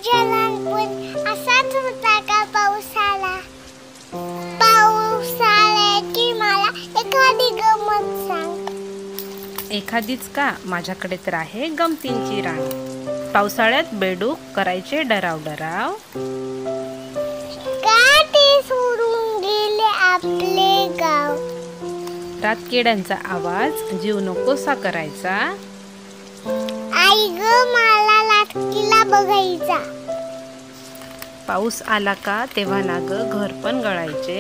तुझ्या लहानपणी असाच होता का पावसाळा? पावसाळ्याची मला एखादी गंमत सांग. एखादीच का, माझ्याकडे तर आहे गमतींची रांग. पावसाळ्यात बेडूक करायचे डराव डराव. का ते सोडून गेले आपले गाव? रातकिड्यांचा आवाज जीव नकोसा करायचा. आई ग मला लाटकीला बघायचा. पाऊस आला का तेव्हा ना ग घर पण गळायचे.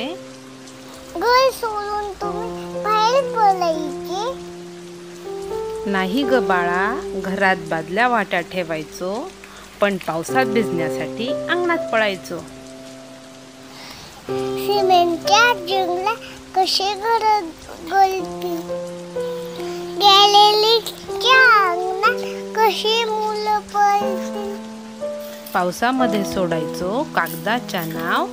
घर सोडून तुम्ही बाहेर बोलायचे. नाही ग बाळा, घरात बादल्या वाट्या ठेवायचो, पण पावसात भिजण्यासाठी अंगणात पळायचो. सिमेंटच्या जंगलात कसे घर गळती, गॅलरीच्या अंगणात कशी मुलं पळतील. पावसामध्ये सोडायचो कागदाच्या नाव.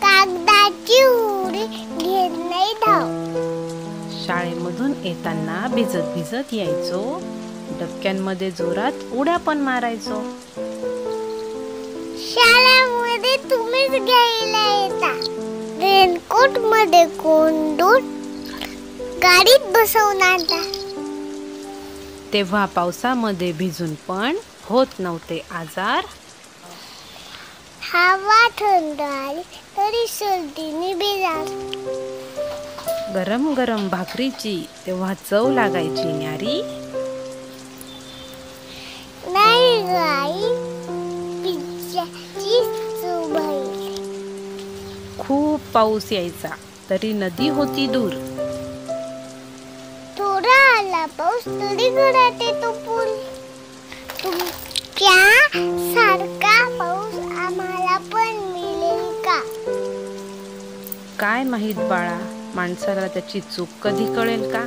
कागदाची उडी घेत नाही धाव. शाळेमधून येताना भिजत भिजत यायचो. डबक्यांमध्ये जोरात उड्या पण मारायचो. शाळेमध्ये तुम्हीच घ्यायला येता. रेनकोट मध्ये कोंडून गाडीत बसवून आणता. तेव्हा पावसामध्ये भिजून पण होत नव्हते आजार. हवा थंड आली तरी सर्दीने बेजार. गरम गरम भाकरीची तेव्हा चव लागायची न्यारी. नाही गाई पिझ्झाची चव भरली. खूप पाऊस यायचा तरी नदी होती दूर. थोडा आला पाऊस तरी घरात येतो पूल. तुमच्या सारखा पाऊस आम्हाला पण मिळेल का? काय माहित बाळा, माणसाला त्याची चूक कधी कळेल का?